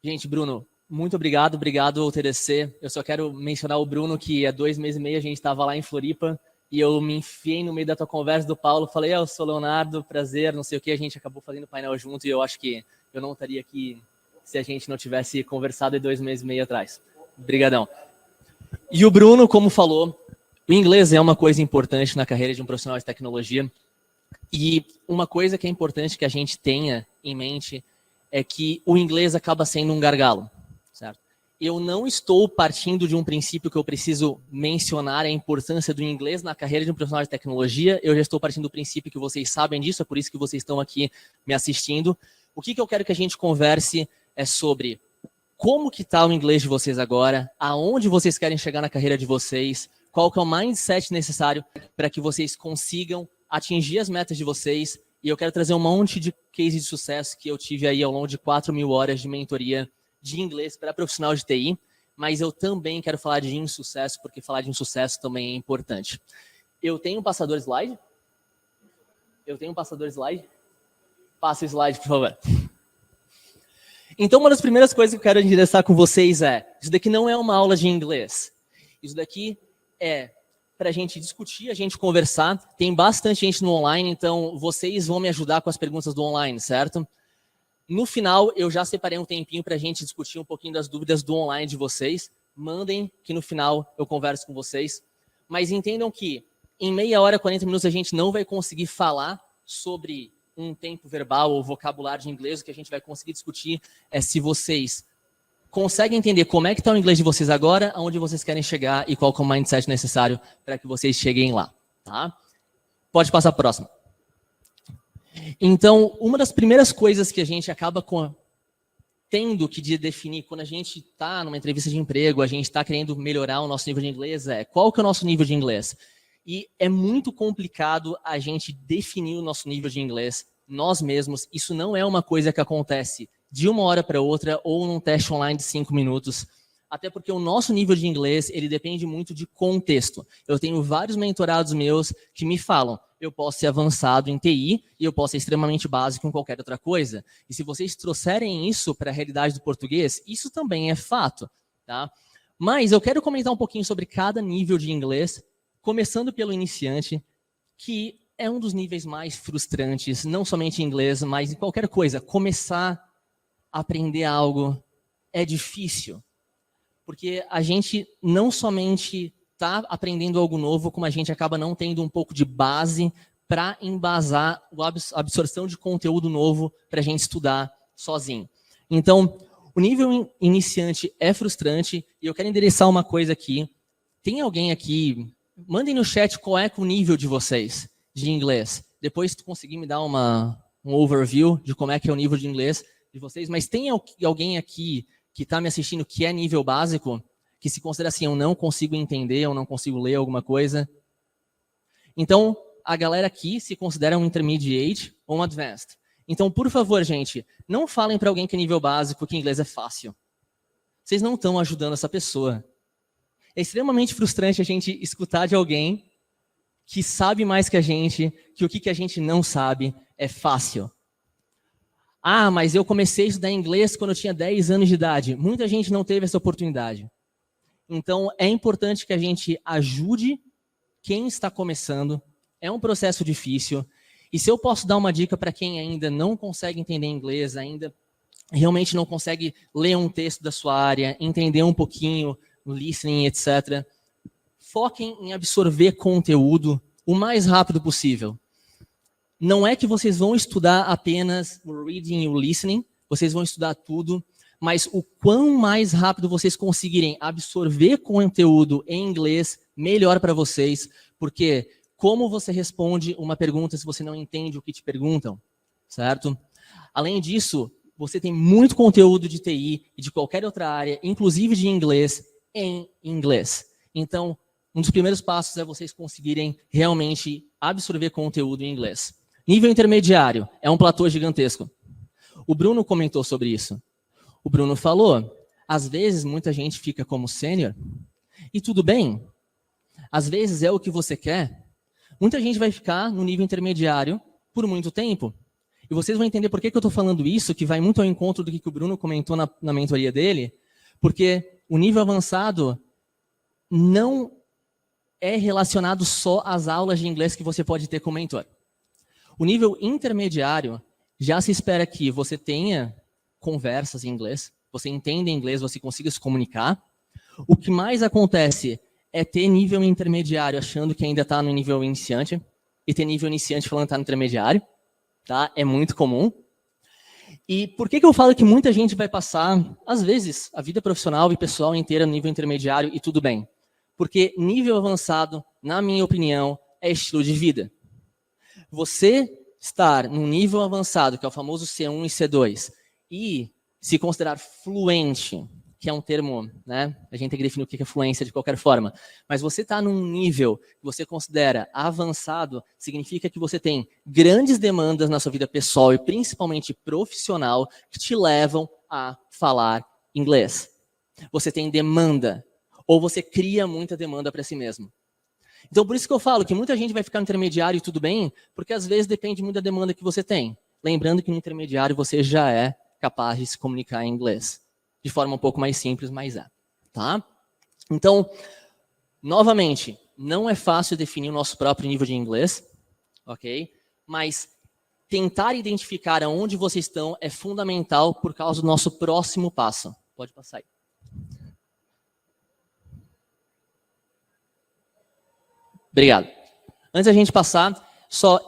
Gente, Bruno, muito obrigado ao TDC. Eu só quero mencionar o Bruno, que há 2 meses e meio a gente estava lá em Floripa e eu me enfiei no meio da tua conversa do Paulo, falei, eu sou Leonardo, prazer, não sei o que, a gente acabou fazendo painel junto e eu acho que eu não estaria aqui se a gente não tivesse conversado há 2 meses e meio atrás. Obrigadão. E o Bruno, como falou, o inglês é uma coisa importante na carreira de um profissional de tecnologia e uma coisa que é importante que a gente tenha em mente é que o inglês acaba sendo um gargalo, certo? Eu não estou partindo de um princípio que eu preciso mencionar a importância do inglês na carreira de um profissional de tecnologia, eu já estou partindo do princípio que vocês sabem disso, é por isso que vocês estão aqui me assistindo. O que eu quero que a gente converse é sobre como que está o inglês de vocês agora, aonde vocês querem chegar na carreira de vocês, qual que é o mindset necessário para que vocês consigam atingir as metas de vocês. E eu quero trazer um monte de case de sucesso que eu tive aí ao longo de 4.000 horas de mentoria de inglês para profissional de TI, mas eu também quero falar de insucesso, porque falar de insucesso também é importante. Eu tenho um passador slide? Passa o slide, por favor. Então, uma das primeiras coisas que eu quero endereçar com vocês é, isso daqui não é uma aula de inglês. Isso daqui é para a gente discutir, a gente conversar. Tem bastante gente no online, então vocês vão me ajudar com as perguntas do online, certo? No final, eu já separei um tempinho para a gente discutir um pouquinho das dúvidas do online de vocês. Mandem, que no final eu converso com vocês. Mas entendam que em meia hora, 40 minutos, a gente não vai conseguir falar sobre um tempo verbal ou vocabulário de inglês. O que a gente vai conseguir discutir é se vocês conseguem entender como é que está o inglês de vocês agora, aonde vocês querem chegar e qual que é o mindset necessário para que vocês cheguem lá. Tá? Pode passar para a próxima. Então, uma das primeiras coisas que a gente acaba tendo que definir quando a gente está numa entrevista de emprego, a gente está querendo melhorar o nosso nível de inglês, é qual que é o nosso nível de inglês? E é muito complicado a gente definir o nosso nível de inglês nós mesmos. Isso não é uma coisa que acontece de uma hora para outra ou num teste online de 5 minutos. Até porque o nosso nível de inglês, ele depende muito de contexto. Eu tenho vários mentorados meus que me falam, eu posso ser avançado em TI e eu posso ser extremamente básico em qualquer outra coisa. E se vocês trouxerem isso para a realidade do português, isso também é fato. Tá? Mas eu quero comentar um pouquinho sobre cada nível de inglês, começando pelo iniciante, que é um dos níveis mais frustrantes, não somente em inglês, mas em qualquer coisa. Começar a aprender algo é difícil. Porque a gente não somente está aprendendo algo novo, como a gente acaba não tendo um pouco de base para embasar a absorção de conteúdo novo para a gente estudar sozinho. Então, o nível iniciante é frustrante e eu quero endereçar uma coisa aqui. Tem alguém aqui, mandem no chat qual é o nível de vocês de inglês. Depois, se tu conseguir me dar um overview de como é que é o nível de inglês de vocês, mas tem alguém aqui que está me assistindo que é nível básico, que se considera assim, eu não consigo entender, eu não consigo ler alguma coisa. Então, a galera aqui se considera um intermediate ou um advanced. Então, por favor, gente, não falem para alguém que é nível básico que inglês é fácil. Vocês não estão ajudando essa pessoa. É extremamente frustrante a gente escutar de alguém que sabe mais que a gente, que o que a gente não sabe é fácil. Ah, mas eu comecei a estudar inglês quando eu tinha 10 anos de idade. Muita gente não teve essa oportunidade. Então, é importante que a gente ajude quem está começando. É um processo difícil. E se eu posso dar uma dica para quem ainda não consegue entender inglês, ainda realmente não consegue ler um texto da sua área, entender um pouquinho, listening, etc., foquem em absorver conteúdo o mais rápido possível. Não é que vocês vão estudar apenas o reading e o listening, vocês vão estudar tudo, mas o quão mais rápido vocês conseguirem absorver conteúdo em inglês, melhor para vocês, porque como você responde uma pergunta se você não entende o que te perguntam, certo? Além disso, você tem muito conteúdo de TI e de qualquer outra área, inclusive de inglês, em inglês. Então, um dos primeiros passos é vocês conseguirem realmente absorver conteúdo em inglês. Nível intermediário é um platô gigantesco. O Bruno comentou sobre isso. O Bruno falou, às vezes muita gente fica como sênior, e tudo bem, às vezes é o que você quer. Muita gente vai ficar no nível intermediário por muito tempo. E vocês vão entender por que eu estou falando isso, que vai muito ao encontro do que o Bruno comentou na mentoria dele, porque o nível avançado não é relacionado só às aulas de inglês que você pode ter com o mentor. O nível intermediário, já se espera que você tenha conversas em inglês, você entenda inglês, você consiga se comunicar. O que mais acontece é ter nível intermediário achando que ainda está no nível iniciante e ter nível iniciante falando que está no intermediário. Tá? É muito comum. E por que eu falo que muita gente vai passar, às vezes, a vida profissional e pessoal inteira no nível intermediário e tudo bem? Porque nível avançado, na minha opinião, é estilo de vida. Você estar num nível avançado, que é o famoso C1 e C2, e se considerar fluente, que é um termo, né? A gente tem que definir o que é fluência de qualquer forma. Mas você está num nível que você considera avançado, significa que você tem grandes demandas na sua vida pessoal e principalmente profissional que te levam a falar inglês. Você tem demanda, ou você cria muita demanda para si mesmo. Então, por isso que eu falo que muita gente vai ficar no intermediário e tudo bem, porque às vezes depende muito da demanda que você tem. Lembrando que no intermediário você já é capaz de se comunicar em inglês. De forma um pouco mais simples, mas é. Tá? Então, novamente, não é fácil definir o nosso próprio nível de inglês, ok? Mas tentar identificar aonde vocês estão é fundamental por causa do nosso próximo passo. Pode passar aí. Obrigado. Antes da gente passar,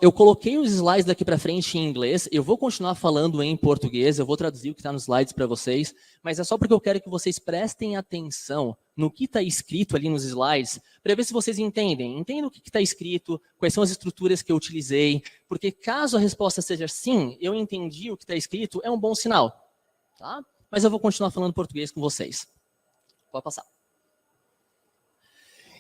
eu coloquei os slides daqui para frente em inglês, eu vou continuar falando em português, eu vou traduzir o que está nos slides para vocês, mas é só porque eu quero que vocês prestem atenção no que está escrito ali nos slides, para ver se vocês entendem. Entendem o que está escrito, quais são as estruturas que eu utilizei, porque caso a resposta seja sim, eu entendi o que está escrito, é um bom sinal. Tá? Mas eu vou continuar falando português com vocês. Pode passar.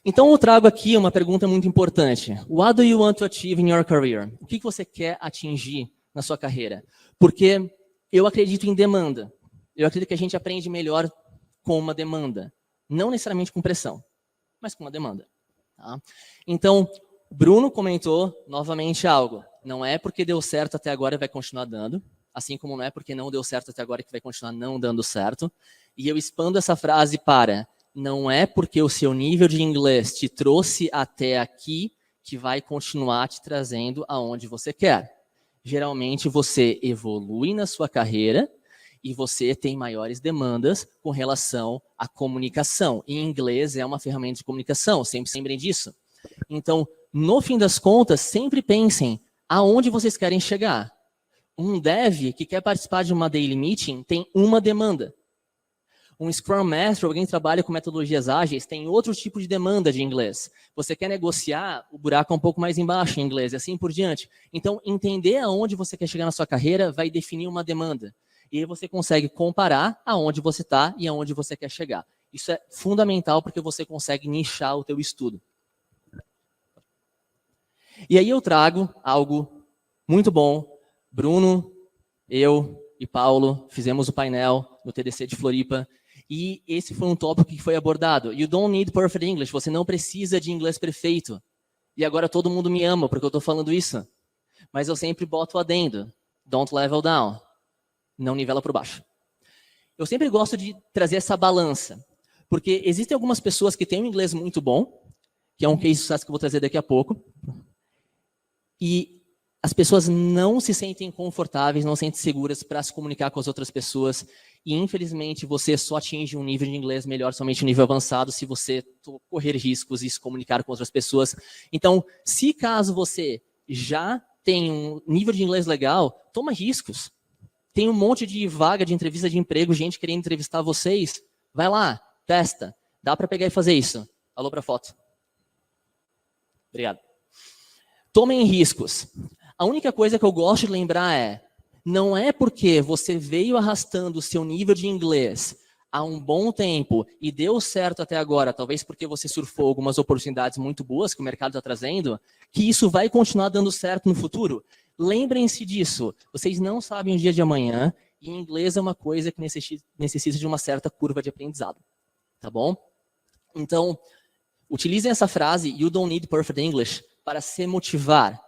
Então, eu trago aqui uma pergunta muito importante. What do you want to achieve in your career? O que você quer atingir na sua carreira? Porque eu acredito em demanda. Eu acredito que a gente aprende melhor com uma demanda. Não necessariamente com pressão, mas com uma demanda. Tá? Então, Bruno comentou novamente algo. Não é porque deu certo até agora e vai continuar dando. Assim como não é porque não deu certo até agora que vai continuar não dando certo. E eu expando essa frase para... Não é porque o seu nível de inglês te trouxe até aqui que vai continuar te trazendo aonde você quer. Geralmente você evolui na sua carreira e você tem maiores demandas com relação à comunicação. E inglês é uma ferramenta de comunicação, sempre lembrem disso. Então, no fim das contas, sempre pensem aonde vocês querem chegar. Um dev que quer participar de uma daily meeting tem uma demanda. Um Scrum Master, alguém que trabalha com metodologias ágeis, tem outro tipo de demanda de inglês. Você quer negociar, o buraco é um pouco mais embaixo em inglês, e assim por diante. Então, entender aonde você quer chegar na sua carreira vai definir uma demanda. E aí você consegue comparar aonde você está e aonde você quer chegar. Isso é fundamental porque você consegue nichar o teu estudo. E aí eu trago algo muito bom. Bruno, eu e Paulo fizemos o painel no TDC de Floripa. E esse foi um tópico que foi abordado. You don't need perfect English. Você não precisa de inglês perfeito. E agora todo mundo me ama porque eu estou falando isso. Mas eu sempre boto o adendo. Don't level down. Não nivela por baixo. Eu sempre gosto de trazer essa balança. Porque existem algumas pessoas que têm um inglês muito bom, que é um case de sucesso que eu vou trazer daqui a pouco. E as pessoas não se sentem confortáveis, não se sentem seguras para se comunicar com as outras pessoas. E, infelizmente, você só atinge um nível de inglês melhor, somente um nível avançado, se você correr riscos e se comunicar com outras pessoas. Então, se caso você já tem um nível de inglês legal, toma riscos. Tem um monte de vaga de entrevista de emprego, gente querendo entrevistar vocês. Vai lá, testa. Dá para pegar e fazer isso. Alô para foto. Obrigado. Tomem riscos. A única coisa que eu gosto de lembrar é, não é porque você veio arrastando o seu nível de inglês há um bom tempo e deu certo até agora, talvez porque você surfou algumas oportunidades muito boas que o mercado está trazendo, que isso vai continuar dando certo no futuro. Lembrem-se disso. Vocês não sabem o dia de amanhã e inglês é uma coisa que necessita de uma certa curva de aprendizado. Tá bom? Então, utilizem essa frase, you don't need perfect English, para se motivar,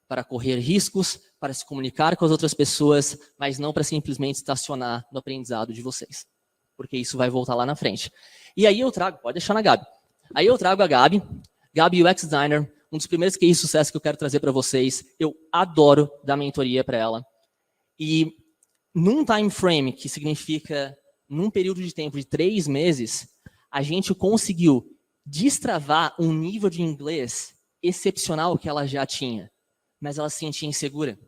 para correr riscos, para se comunicar com as outras pessoas, mas não para simplesmente estacionar no aprendizado de vocês. Porque isso vai voltar lá na frente. E aí eu trago, pode deixar na Gabi. Aí eu trago a Gabi UX Designer, um dos primeiros cases de sucesso que eu quero trazer para vocês. Eu adoro dar mentoria para ela. E num time frame, que significa num período de tempo de 3 meses, a gente conseguiu destravar um nível de inglês excepcional que ela já tinha, mas ela se sentia insegura.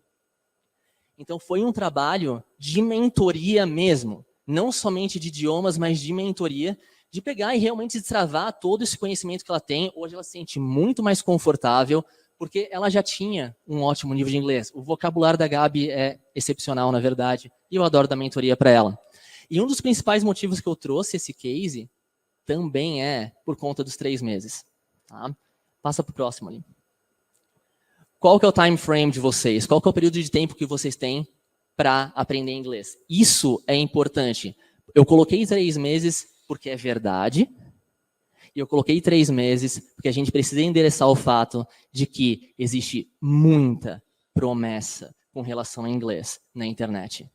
Então foi um trabalho de mentoria mesmo, não somente de idiomas, mas de mentoria, de pegar e realmente destravar todo esse conhecimento que ela tem. Hoje ela se sente muito mais confortável, porque ela já tinha um ótimo nível de inglês. O vocabulário da Gabi é excepcional, na verdade, e eu adoro dar mentoria para ela. E um dos principais motivos que eu trouxe esse case também é por conta dos 3 meses. Tá? Passa para o próximo ali. Qual que é o time frame de vocês? Qual que é o período de tempo que vocês têm para aprender inglês? Isso é importante. Eu coloquei 3 meses porque é verdade. E eu coloquei 3 meses porque a gente precisa endereçar o fato de que existe muita promessa com relação ao inglês na internet.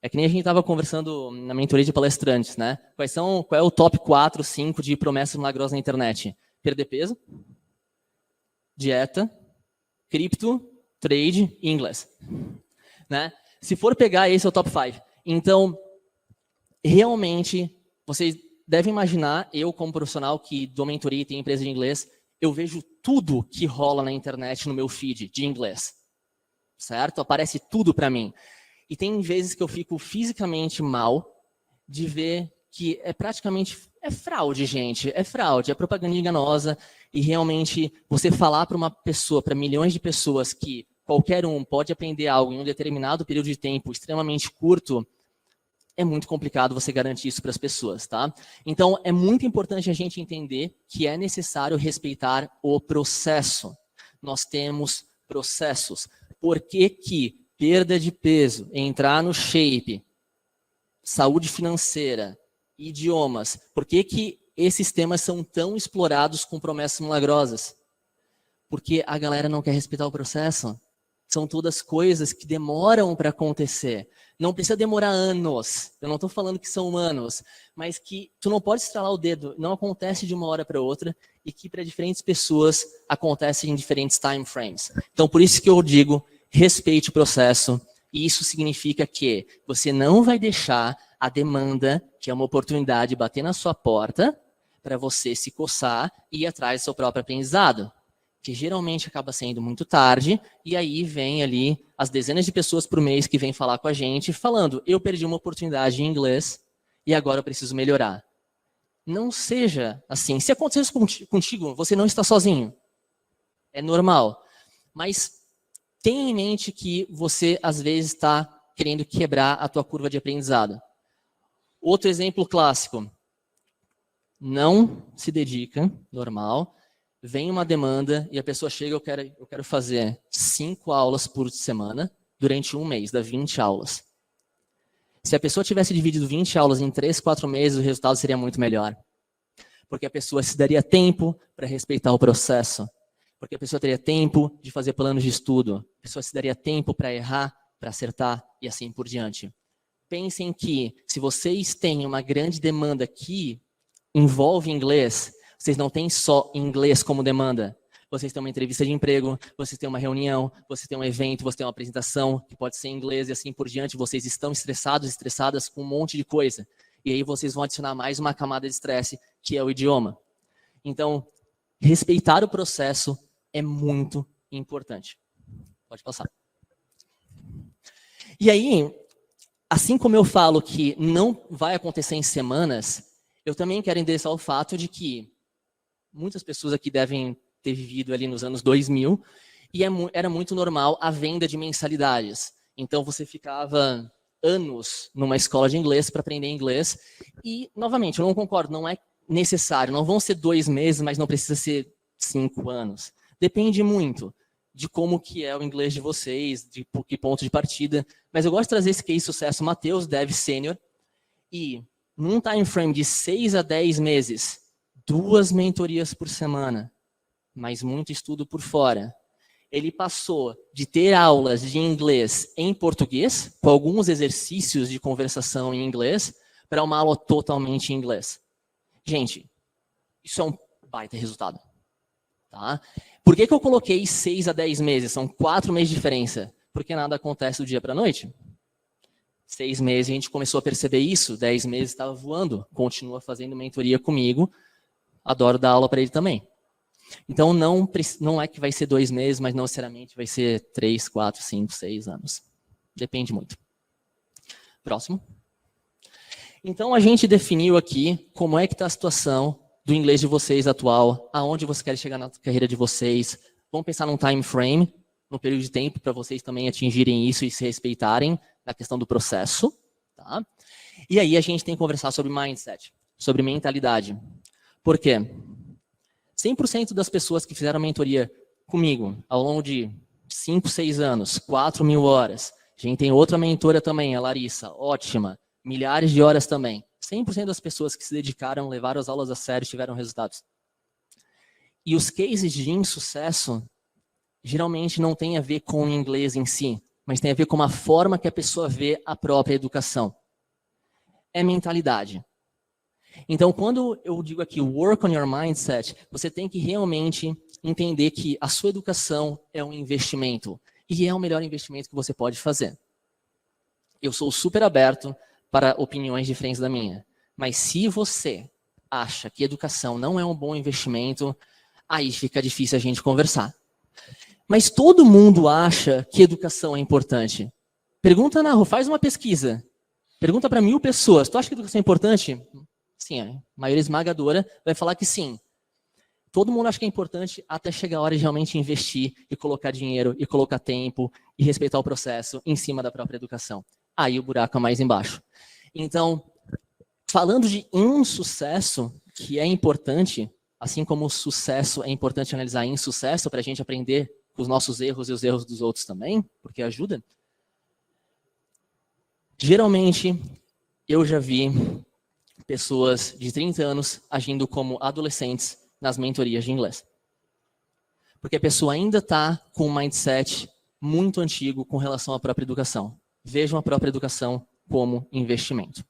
É que nem a gente estava conversando na mentoria de palestrantes, né? Qual é o top 4, 5 de promessas milagrosas na internet? Perder peso, dieta, cripto, trade e inglês. Né? Se for pegar, esse é o top 5. Então, realmente, vocês devem imaginar, eu como profissional que dou mentoria e tenho empresa de inglês, eu vejo tudo que rola na internet no meu feed de inglês. Certo? Aparece tudo para mim. E tem vezes que eu fico fisicamente mal de ver que é praticamente fraude, gente. É fraude, é propaganda enganosa. E realmente você falar para uma pessoa, para milhões de pessoas que qualquer um pode aprender algo em um determinado período de tempo extremamente curto, é muito complicado você garantir isso para as pessoas, tá? Então, é muito importante a gente entender que é necessário respeitar o processo. Nós temos processos. Por que que perda de peso, entrar no shape, saúde financeira, idiomas, por que que esses temas são tão explorados com promessas milagrosas? Porque a galera não quer respeitar o processo. São todas coisas que demoram para acontecer. Não precisa demorar anos. Eu não estou falando que são anos, mas que tu não pode estralar o dedo. Não acontece de uma hora para outra e que para diferentes pessoas acontece em diferentes time frames. Então, por isso que eu digo, respeite o processo. E isso significa que você não vai deixar a demanda, que é uma oportunidade, bater na sua porta para você se coçar e ir atrás do seu próprio aprendizado. Que geralmente acaba sendo muito tarde, e aí vem ali as dezenas de pessoas por mês que vêm falar com a gente, falando, eu perdi uma oportunidade em inglês e agora eu preciso melhorar. Não seja assim. Se acontecer isso contigo, você não está sozinho. É normal. Mas tenha em mente que você, às vezes, está querendo quebrar a tua curva de aprendizado. Outro exemplo clássico. Não se dedica, normal. Vem uma demanda e a pessoa chega, eu quero fazer 5 aulas por semana durante um mês, dá 20 aulas. Se a pessoa tivesse dividido 20 aulas em 3, 4 meses, o resultado seria muito melhor. Porque a pessoa se daria tempo para respeitar o processo. Porque a pessoa teria tempo de fazer planos de estudo. A pessoa se daria tempo para errar, para acertar e assim por diante. Pensem que se vocês têm uma grande demanda que envolve inglês, vocês não têm só inglês como demanda. Vocês têm uma entrevista de emprego, vocês têm uma reunião, vocês têm um evento, vocês têm uma apresentação que pode ser em inglês e assim por diante. Vocês estão estressadas com um monte de coisa. E aí vocês vão adicionar mais uma camada de estresse, que é o idioma. Então, respeitar o processo é muito importante. Pode passar. E aí, assim como eu falo que não vai acontecer em semanas, eu também quero endereçar o fato de que muitas pessoas aqui devem ter vivido ali nos anos 2000 e era muito normal a venda de mensalidades. Então, você ficava anos numa escola de inglês para aprender inglês. E, novamente, eu não concordo, não é necessário. Não vão ser 2 meses, mas não precisa ser 5 anos. Depende muito de como que é o inglês de vocês, de que ponto de partida. Mas eu gosto de trazer esse case de sucesso, Matheus, Dev Sênior, e num time frame de 6 a 10 meses, 2 mentorias por semana, mas muito estudo por fora. ele passou de ter aulas de inglês em português, com alguns exercícios de conversação em inglês, para uma aula totalmente em inglês. Gente, isso é um baita resultado. Tá? Por que eu coloquei 6 a 10 meses? São 4 meses de diferença. Porque nada acontece do dia para a noite. 6 meses a gente começou a perceber isso, 10 meses estava voando, continua fazendo mentoria comigo, adoro dar aula para ele também. Então não é que vai ser 2 meses, mas não necessariamente vai ser 3, 4, 5, 6 anos. Depende muito. Próximo. Então a gente definiu aqui como é que está a situação do inglês de vocês atual, aonde vocês querem chegar na carreira de vocês. Vamos pensar num time frame, no período de tempo, para vocês também atingirem isso e se respeitarem na questão do processo. Tá? E aí a gente tem que conversar sobre mindset, sobre mentalidade. Por quê? 100% das pessoas que fizeram mentoria comigo ao longo de 5, 6 anos, 4.000 horas, a gente tem outra mentora também, a Larissa, ótima, milhares de horas também. 100% das pessoas que se dedicaram, levaram as aulas a sério, tiveram resultados. E os cases de insucesso geralmente não tem a ver com o inglês em si, mas tem a ver com a forma que a pessoa vê a própria educação. É mentalidade. Então, quando eu digo aqui, work on your mindset, você tem que realmente entender que a sua educação é um investimento. E é o melhor investimento que você pode fazer. Eu sou super aberto para opiniões diferentes da minha. Mas se você acha que educação não é um bom investimento, aí fica difícil a gente conversar. Mas todo mundo acha que educação é importante. Pergunta na rua, faz uma pesquisa. Pergunta para 1.000 pessoas. Tu acha que educação é importante? Sim, a maioria esmagadora vai falar que sim. Todo mundo acha que é importante até chegar a hora de realmente investir e colocar dinheiro, e colocar tempo, e respeitar o processo em cima da própria educação. Aí o buraco é mais embaixo. Então, falando de insucesso, que é importante, assim como o sucesso é importante analisar insucesso para a gente aprender com os nossos erros e os erros dos outros também, porque ajuda. Geralmente, eu já vi pessoas de 30 anos agindo como adolescentes nas mentorias de inglês. Porque a pessoa ainda está com um mindset muito antigo com relação à própria educação. Vejam a própria educação como investimento.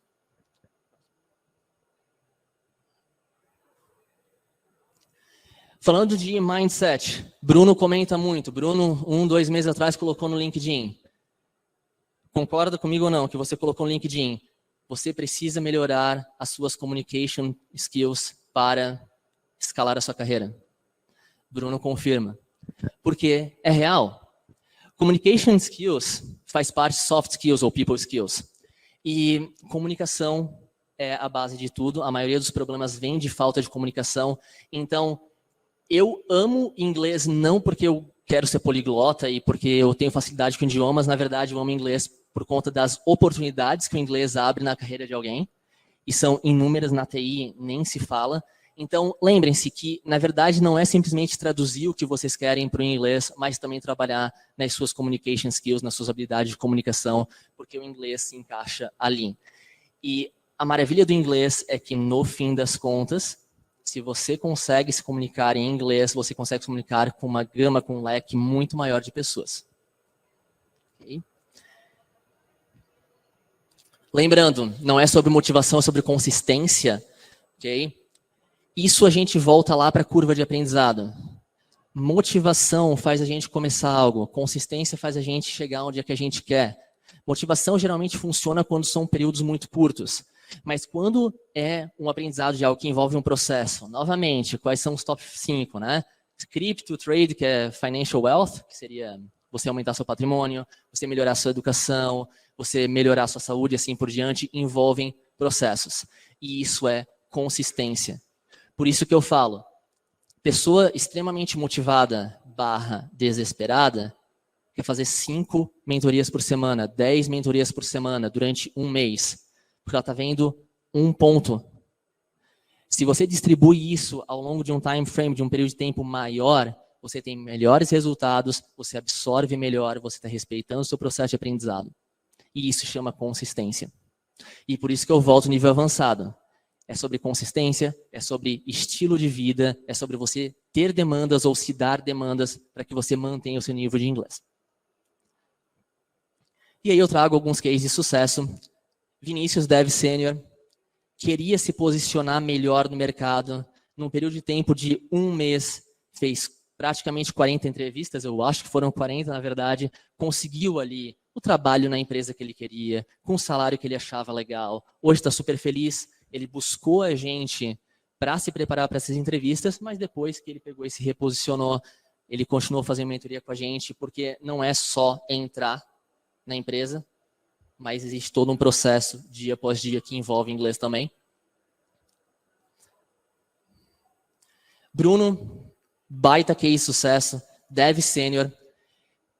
Falando de mindset, Bruno comenta muito. Bruno, 2 meses atrás, colocou no LinkedIn. Concorda comigo ou não que você colocou no LinkedIn? Você precisa melhorar as suas communication skills para escalar a sua carreira. Bruno confirma. Porque é real. Communication skills faz parte de soft skills ou people skills. E comunicação é a base de tudo. A maioria dos problemas vem de falta de comunicação. Então, eu amo inglês não porque eu quero ser poliglota e porque eu tenho facilidade com idiomas. Na verdade, eu amo inglês por conta das oportunidades que o inglês abre na carreira de alguém. E são inúmeras na TI, nem se fala. Então, lembrem-se que, na verdade, não é simplesmente traduzir o que vocês querem para o inglês, mas também trabalhar nas suas communication skills, nas suas habilidades de comunicação, porque o inglês se encaixa ali. E a maravilha do inglês é que, no fim das contas, se você consegue se comunicar em inglês, você consegue se comunicar com uma gama, com um leque muito maior de pessoas. Okay? Lembrando, não é sobre motivação, é sobre consistência. Ok? Isso a gente volta lá para a curva de aprendizado. Motivação faz a gente começar algo. Consistência faz a gente chegar onde é que a gente quer. Motivação geralmente funciona quando são períodos muito curtos. Mas quando é um aprendizado de algo que envolve um processo, novamente, quais são os top 5, né? Crypto, trade, que é financial wealth, que seria você aumentar seu patrimônio, você melhorar sua educação, você melhorar sua saúde e assim por diante, envolvem processos. E isso é consistência. Por isso que eu falo, pessoa extremamente motivada / desesperada quer fazer 5 mentorias por semana, 10 mentorias por semana durante um mês. Porque ela está vendo um ponto. Se você distribui isso ao longo de um time frame, de um período de tempo maior, você tem melhores resultados, você absorve melhor, você está respeitando o seu processo de aprendizado. E isso chama consistência. E por isso que eu volto ao nível avançado. É sobre consistência, é sobre estilo de vida, é sobre você ter demandas ou se dar demandas para que você mantenha o seu nível de inglês. E aí eu trago alguns cases de sucesso. Vinícius, Dev Sênior, queria se posicionar melhor no mercado. Num período de tempo de 1 mês, fez praticamente 40 entrevistas, eu acho que foram 40 na verdade, conseguiu ali o trabalho na empresa que ele queria, com o salário que ele achava legal. Hoje está super feliz, ele buscou a gente para se preparar para essas entrevistas, mas depois que ele pegou e se reposicionou, ele continuou fazendo mentoria com a gente, porque não é só entrar na empresa, mas existe todo um processo, dia após dia, que envolve inglês também. Bruno, baita case sucesso, Dev Sênior,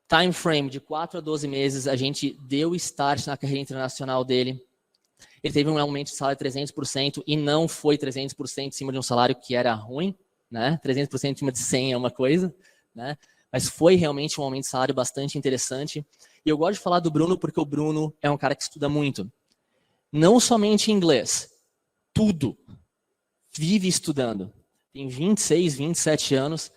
time frame de 4 a 12 meses, a gente deu start na carreira internacional dele. Ele teve um aumento de salário de 300% e não foi 300% em cima de um salário que era ruim, né? 300% em cima de 100 é uma coisa, né? Mas foi realmente um aumento de salário bastante interessante. E eu gosto de falar do Bruno porque o Bruno é um cara que estuda muito. Não somente inglês, tudo. Vive estudando. Tem 26, 27 anos,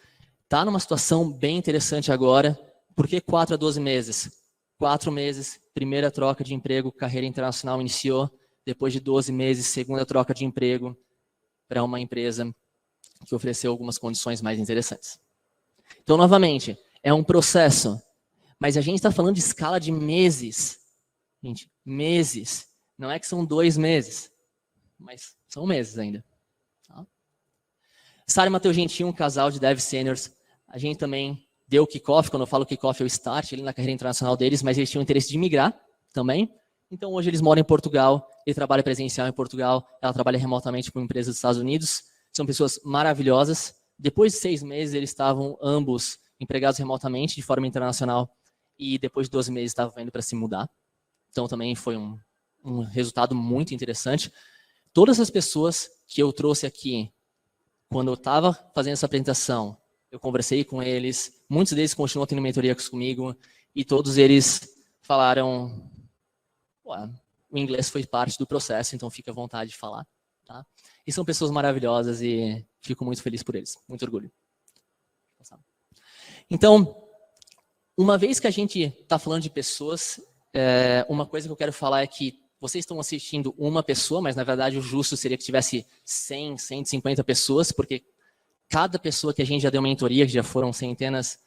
está numa situação bem interessante agora. Por que 4 a 12 meses? 4 meses, primeira troca de emprego, carreira internacional iniciou. Depois de 12 meses, segunda troca de emprego para uma empresa que ofereceu algumas condições mais interessantes. Então, novamente, é um processo, mas a gente está falando de escala de meses. Gente, meses. Não é que são 2 meses, mas são meses ainda. Tá? Sara e Matheus Gentil, um casal de Dev Seniors. A gente também deu o kickoff, quando eu falo kickoff é o start ali na carreira internacional deles, mas eles tinham interesse de migrar também. Então hoje eles moram em Portugal, ele trabalha presencial em Portugal, ela trabalha remotamente com empresas dos Estados Unidos. São pessoas maravilhosas. Depois de 6 meses eles estavam ambos empregados remotamente de forma internacional e depois de 12 meses estavam indo para se mudar. Então também foi um resultado muito interessante. Todas as pessoas que eu trouxe aqui, quando eu estava fazendo essa apresentação, eu conversei com eles, muitos deles continuam tendo mentoria comigo, e todos eles falaram, o inglês foi parte do processo, então fica à vontade de falar. Tá? E são pessoas maravilhosas e fico muito feliz por eles, muito orgulho. Então, uma vez que a gente está falando de pessoas, uma coisa que eu quero falar é que vocês estão assistindo uma pessoa, mas na verdade o justo seria que tivesse 100, 150 pessoas, porque cada pessoa que a gente já deu mentoria, que já foram centenas,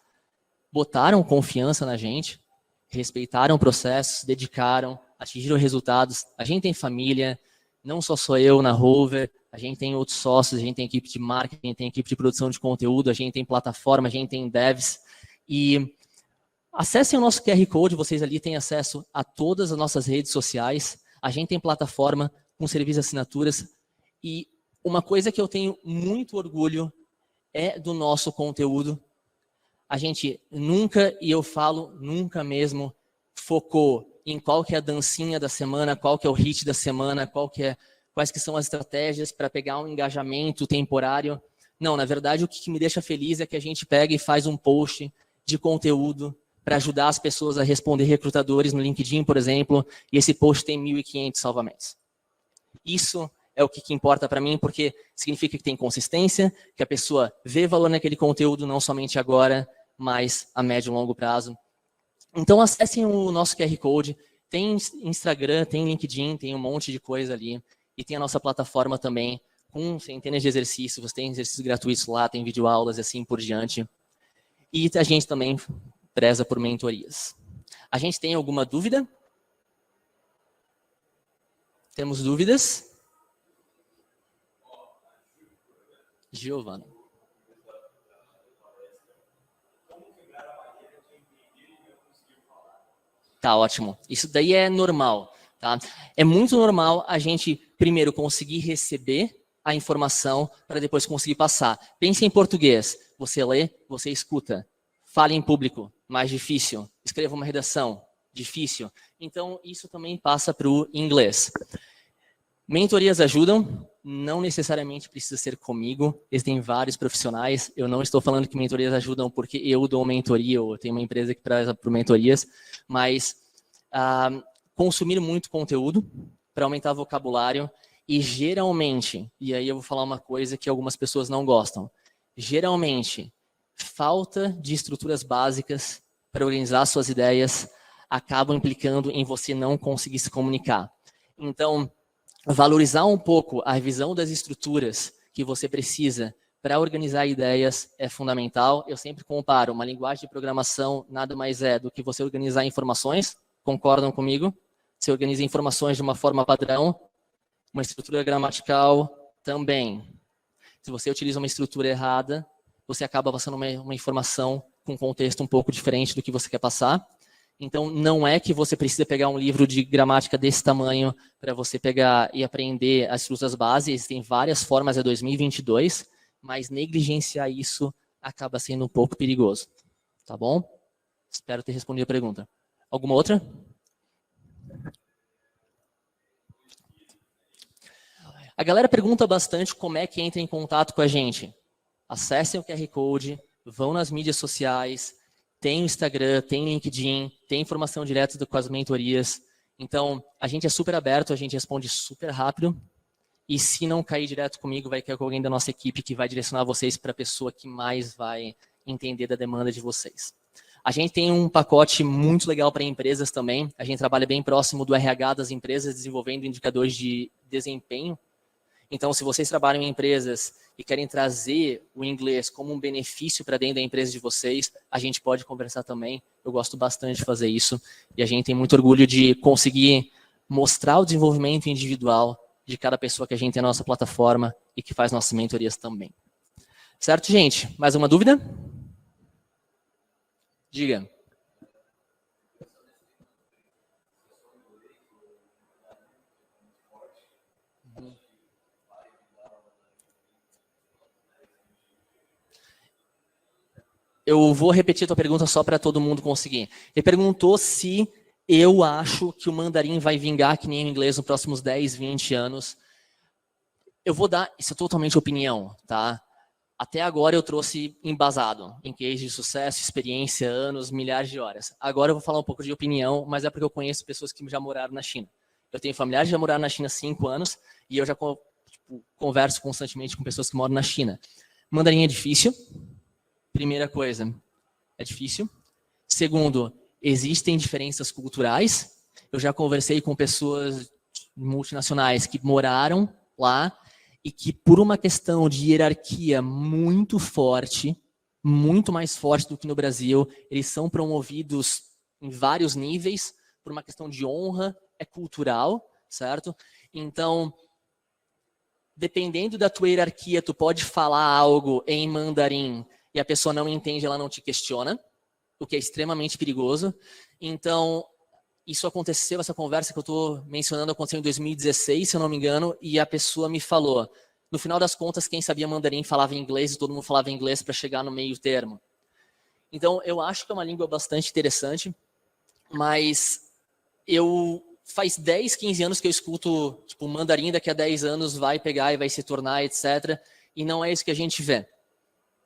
botaram confiança na gente, respeitaram o processo, se dedicaram, atingiram resultados. A gente tem família, não sou eu na Rover, a gente tem outros sócios, a gente tem equipe de marketing, a gente tem equipe de produção de conteúdo, a gente tem plataforma, a gente tem devs. E acessem o nosso QR Code, vocês ali têm acesso a todas as nossas redes sociais. A gente tem plataforma com serviço de assinaturas. E uma coisa que eu tenho muito orgulho é do nosso conteúdo. A gente nunca, e eu falo nunca mesmo, focou em qual que é a dancinha da semana, qual que é o hit da semana, quais que são as estratégias para pegar um engajamento temporário. Não, na verdade, o que me deixa feliz é que a gente pega e faz um post de conteúdo para ajudar as pessoas a responder recrutadores no LinkedIn, por exemplo, e esse post tem 1.500 salvamentos. Isso é o que importa para mim, porque significa que tem consistência, que a pessoa vê valor naquele conteúdo, não somente agora, mas a médio e longo prazo. Então, acessem o nosso QR Code. Tem Instagram, tem LinkedIn, tem um monte de coisa ali. E tem a nossa plataforma também, com centenas de exercícios. Tem exercícios gratuitos lá, tem videoaulas e assim por diante. E a gente também preza por mentorias. A gente tem alguma dúvida? Temos dúvidas? Giovana. Tá, ótimo. Isso daí é normal, tá? É muito normal a gente primeiro conseguir receber a informação para depois conseguir passar. Pense em português. Você lê, você escuta. Fale em público, mais difícil. Escreva uma redação, difícil. Então, isso também passa para o inglês. Mentorias ajudam, não necessariamente precisa ser comigo, existem vários profissionais, eu não estou falando que mentorias ajudam porque eu dou mentoria, ou eu tenho uma empresa que preza por mentorias, mas consumir muito conteúdo para aumentar o vocabulário e geralmente, e aí eu vou falar uma coisa que algumas pessoas não gostam, geralmente, falta de estruturas básicas para organizar suas ideias acabam implicando em você não conseguir se comunicar. Então, valorizar um pouco a revisão das estruturas que você precisa para organizar ideias é fundamental. Eu sempre comparo, uma linguagem de programação nada mais é do que você organizar informações, concordam comigo? Você organiza informações de uma forma padrão, uma estrutura gramatical também. Se você utiliza uma estrutura errada, você acaba passando uma informação com um contexto um pouco diferente do que você quer passar. Então, não é que você precisa pegar um livro de gramática desse tamanho para você pegar e aprender as estruturas básicas. Existem várias formas, é 2022, mas negligenciar isso acaba sendo um pouco perigoso. Tá bom? Espero ter respondido a pergunta. Alguma outra? A galera pergunta bastante como é que entra em contato com a gente. Acessem o QR Code, vão nas mídias sociais, tem o Instagram, tem LinkedIn, tem informação direta com as mentorias. Então, a gente é super aberto, a gente responde super rápido. E se não cair direto comigo, vai cair com alguém da nossa equipe que vai direcionar vocês para a pessoa que mais vai entender da demanda de vocês. A gente tem um pacote muito legal para empresas também. A gente trabalha bem próximo do RH das empresas, desenvolvendo indicadores de desempenho. Então, se vocês trabalham em empresas e querem trazer o inglês como um benefício para dentro da empresa de vocês, a gente pode conversar também. Eu gosto bastante de fazer isso. E a gente tem muito orgulho de conseguir mostrar o desenvolvimento individual de cada pessoa que a gente tem na nossa plataforma e que faz nossas mentorias também. Certo, gente? Mais uma dúvida? Diga. Eu vou repetir a tua pergunta só para todo mundo conseguir. Ele perguntou se eu acho que o mandarim vai vingar que nem o inglês nos próximos 10, 20 anos. Eu vou dar, isso é totalmente opinião, tá? Até agora eu trouxe embasado, em case de sucesso, experiência, anos, milhares de horas. Agora eu vou falar um pouco de opinião, mas é porque eu conheço pessoas que já moraram na China. Eu tenho familiares que já moraram na China há 5 anos e eu já converso constantemente com pessoas que moram na China. Mandarim é difícil. Primeira coisa, é difícil. Segundo, existem diferenças culturais. Eu já conversei com pessoas multinacionais que moraram lá e que por uma questão de hierarquia muito forte, muito mais forte do que no Brasil, eles são promovidos em vários níveis por uma questão de honra, é cultural, certo? Então, dependendo da tua hierarquia, tu pode falar algo em mandarim e a pessoa não entende, ela não te questiona, o que é extremamente perigoso. Então, isso aconteceu, essa conversa que eu estou mencionando aconteceu em 2016, se eu não me engano, e a pessoa me falou, no final das contas, quem sabia mandarim falava inglês e todo mundo falava inglês para chegar no meio termo. Então, eu acho que é uma língua bastante interessante, mas faz 10, 15 anos que eu escuto, tipo, mandarim daqui a 10 anos vai pegar e vai se tornar, etc. E não é isso que a gente vê,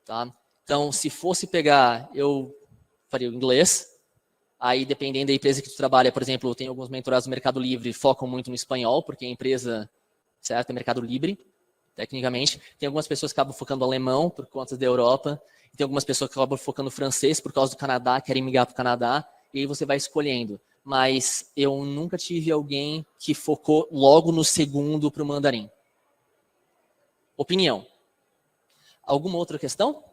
tá? Então, se fosse pegar, eu faria o inglês. Aí, dependendo da empresa que tu trabalha, por exemplo, tem alguns mentorados do Mercado Livre, focam muito no espanhol, porque a empresa, certo, é Mercado Livre, tecnicamente. Tem algumas pessoas que acabam focando no alemão, por conta da Europa. Tem algumas pessoas que acabam focando no francês, por causa do Canadá, querem migrar para o Canadá. E aí você vai escolhendo. Mas eu nunca tive alguém que focou logo no segundo para o mandarim. Opinião. Alguma outra questão?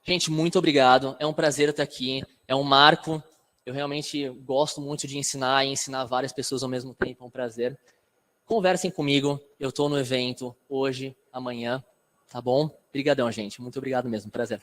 Gente, muito obrigado. É um prazer estar aqui. É um marco. Eu realmente gosto muito de ensinar e ensinar várias pessoas ao mesmo tempo. É um prazer. Conversem comigo. Eu estou no evento hoje, amanhã. Tá bom? Obrigadão, gente. Muito obrigado mesmo. Prazer.